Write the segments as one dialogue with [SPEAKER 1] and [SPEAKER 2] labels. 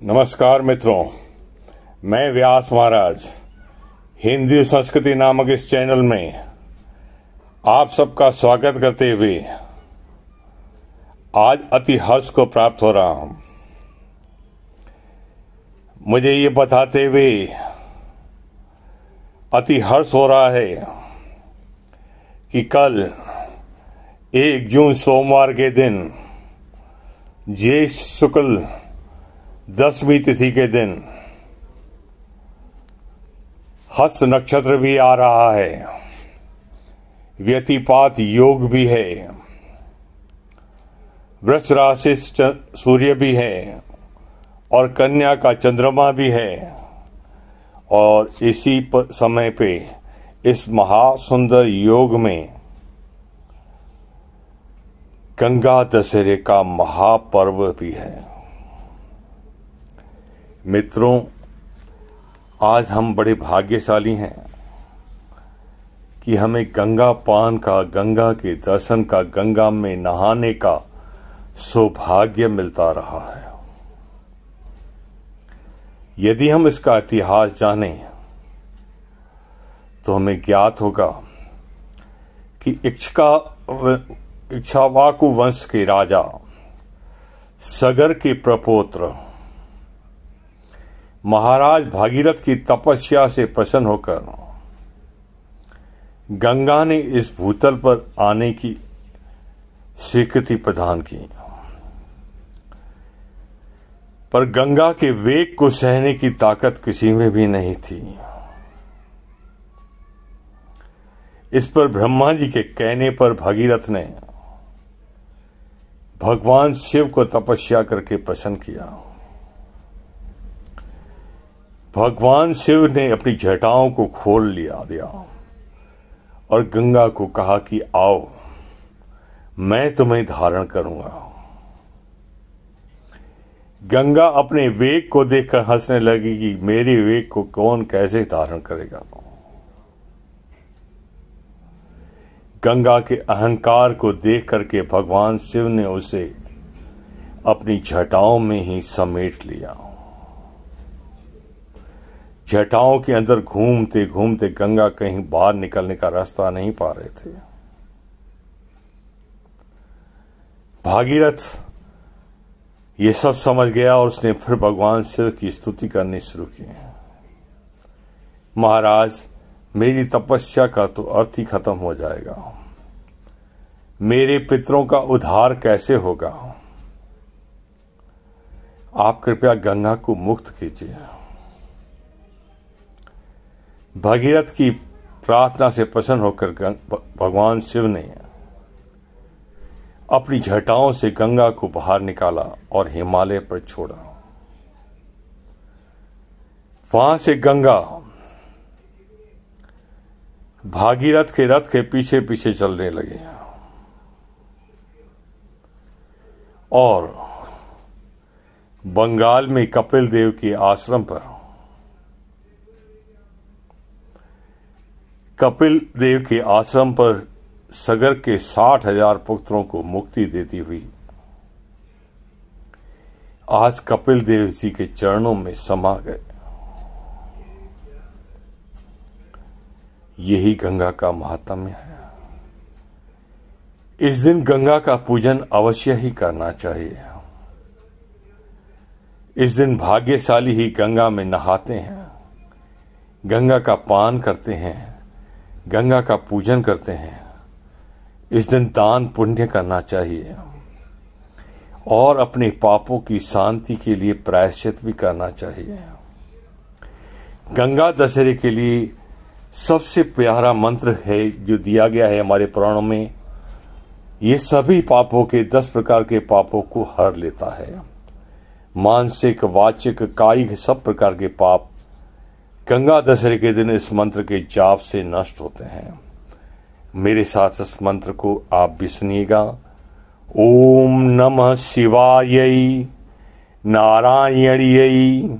[SPEAKER 1] नमस्कार मित्रों, मैं व्यास महाराज हिंदी संस्कृति नामक इस चैनल में आप सबका स्वागत करते हुए आज अति हर्ष को प्राप्त हो रहा हूं। मुझे ये बताते हुए अति हर्ष हो रहा है कि कल 1 जून सोमवार के दिन ज्येष्ठ शुक्ल 10वीं तिथि के दिन हस्त नक्षत्र भी आ रहा है, व्यतिपात योग भी है, वृष राशि सूर्य भी है और कन्या का चंद्रमा भी है। और इसी समय पे इस महासुंदर योग में गंगा दशहरे का महापर्व भी है। मित्रों, आज हम बड़े भाग्यशाली हैं कि हमें गंगा पान का, गंगा के दर्शन का, गंगा में नहाने का सौभाग्य मिलता रहा है। यदि हम इसका इतिहास जानें तो हमें ज्ञात होगा कि इक्ष्वाकु वंश के राजा सगर के प्रपौत्र महाराज भागीरथ की तपस्या से प्रसन्न होकर गंगा ने इस भूतल पर आने की स्वीकृति प्रदान की, पर गंगा के वेग को सहने की ताकत किसी में भी नहीं थी। इस पर ब्रह्मा जी के कहने पर भागीरथ ने भगवान शिव को तपस्या करके प्रसन्न किया। भगवान शिव ने अपनी जटाओं को खोल दिया और गंगा को कहा कि आओ, मैं तुम्हें धारण करूंगा। गंगा अपने वेग को देखकर हंसने लगी कि मेरे वेग को कौन कैसे धारण करेगा। गंगा के अहंकार को देख करके भगवान शिव ने उसे अपनी जटाओं में ही समेट लिया। जटाओं के अंदर घूमते घूमते गंगा कहीं बाहर निकलने का रास्ता नहीं पा रहे थे। भागीरथ ये सब समझ गया और उसने फिर भगवान शिव की स्तुति करनी शुरू की। महाराज, मेरी तपस्या का तो अर्थ ही खत्म हो जाएगा। मेरे पितरों का उद्धार कैसे होगा? आप कृपया गंगा को मुक्त कीजिए। भगीरथ की प्रार्थना से प्रसन्न होकर भगवान शिव ने अपनी जटाओं से गंगा को बाहर निकाला और हिमालय पर छोड़ा। वहां से गंगा भागीरथ के रथ के पीछे पीछे चलने लगे और बंगाल में कपिल देव के आश्रम पर सगर के 60,000 पुत्रों को मुक्ति देती हुई आज कपिल देव जी के चरणों में समा गए। यही गंगा का महात्म्य है। इस दिन गंगा का पूजन अवश्य ही करना चाहिए। इस दिन भाग्यशाली ही गंगा में नहाते हैं, गंगा का पान करते हैं, गंगा का पूजन करते हैं। इस दिन दान पुण्य करना चाहिए और अपने पापों की शांति के लिए प्रायश्चित भी करना चाहिए। गंगा दशहरे के लिए सबसे प्यारा मंत्र है जो दिया गया है हमारे पुराणों में। ये सभी पापों के 10 प्रकार के पापों को हर लेता है। मानसिक, वाचिक, कायिक सब प्रकार के पाप गंगा दशहरे के दिन इस मंत्र के जाप से नष्ट होते हैं। मेरे साथ इस मंत्र को आप भी सुनिएगा। ओम नमः शिवायै नारायण्यै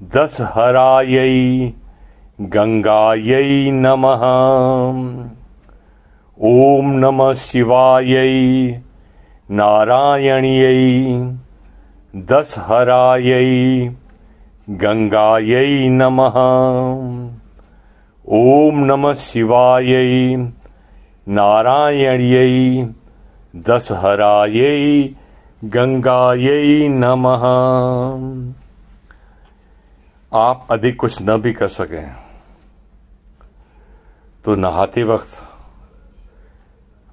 [SPEAKER 1] दशहरायै गंगायै नमः। ओम नमः शिवायै नारायण्यै दशहरायै गंगायै नमः। ओम नमः शिवायै नारायण्यै दशहरायै गंगायै नमः। आप अधिक कुछ न भी कर सकें तो नहाते वक्त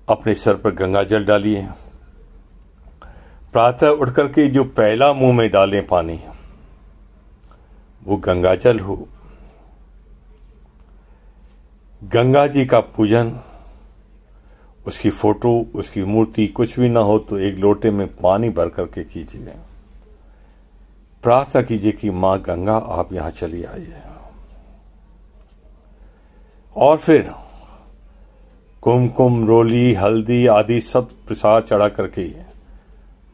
[SPEAKER 1] अपने सर पर गंगा जल डालिए। प्रातः उठ करके जो पहला मुंह में डालें पानी वो गंगा जल हो। गंगा जी का पूजन, उसकी फोटो, उसकी मूर्ति कुछ भी ना हो तो एक लोटे में पानी भर करके कीजिए। प्रार्थना कीजिए कि मां गंगा आप यहां चली आइए। और फिर कुमकुम, रोली, हल्दी आदि सब प्रसाद चढ़ा करके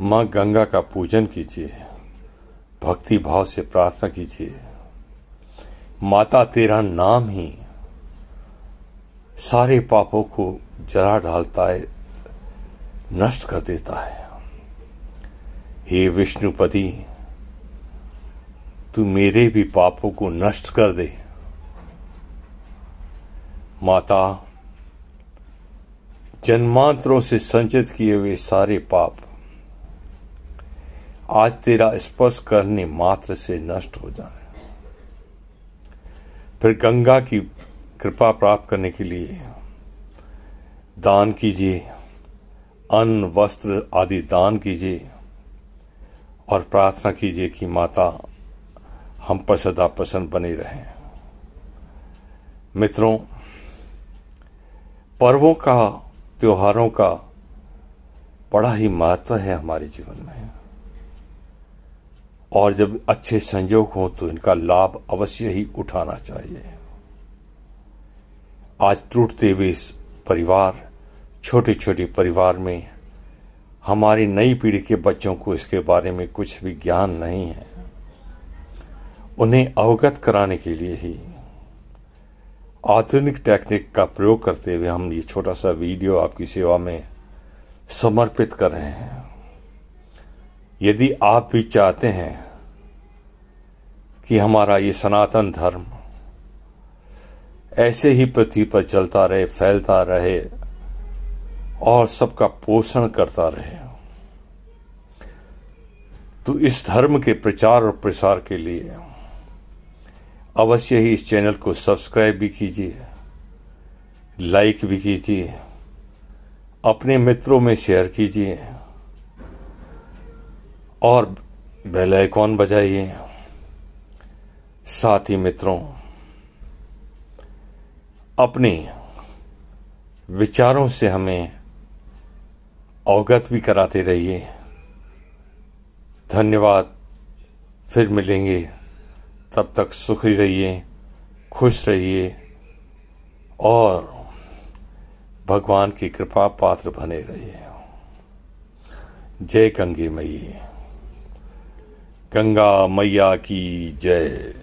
[SPEAKER 1] मां गंगा का पूजन कीजिए। भक्ति भाव से प्रार्थना कीजिए। माता तेरा नाम ही सारे पापों को जला डालता है, नष्ट कर देता है। हे विष्णुपति, तू मेरे भी पापों को नष्ट कर दे। माता, जन्मांतरों से संचित किए हुए सारे पाप आज तेरा स्पर्श करने मात्र से नष्ट हो जाए। फिर गंगा की कृपा प्राप्त करने के लिए दान कीजिए, अन्न वस्त्र आदि दान कीजिए और प्रार्थना कीजिए कि माता हम पर सदा प्रसन्न बने रहें। मित्रों, पर्वों का, त्योहारों का बड़ा ही महत्व है हमारे जीवन में, और जब अच्छे संयोग हो तो इनका लाभ अवश्य ही उठाना चाहिए। आज टूटते हुए परिवार, छोटे छोटे परिवार में हमारी नई पीढ़ी के बच्चों को इसके बारे में कुछ भी ज्ञान नहीं है। उन्हें अवगत कराने के लिए ही आधुनिक टेक्निक का प्रयोग करते हुए हम ये छोटा सा वीडियो आपकी सेवा में समर्पित कर रहे हैं। यदि आप भी चाहते हैं कि हमारा ये सनातन धर्म ऐसे ही पृथ्वी पर चलता रहे, फैलता रहे और सबका पोषण करता रहे, तो इस धर्म के प्रचार और प्रसार के लिए अवश्य ही इस चैनल को सब्सक्राइब भी कीजिए, लाइक भी कीजिए, अपने मित्रों में शेयर कीजिए और बेल आइकॉन बजाइए। साथ ही मित्रों, अपने विचारों से हमें अवगत भी कराते रहिए। धन्यवाद। फिर मिलेंगे, तब तक सुखी रहिए, खुश रहिए और भगवान की कृपा पात्र बने रहिए। जय गंगे मैया, गंगा मैया की जय।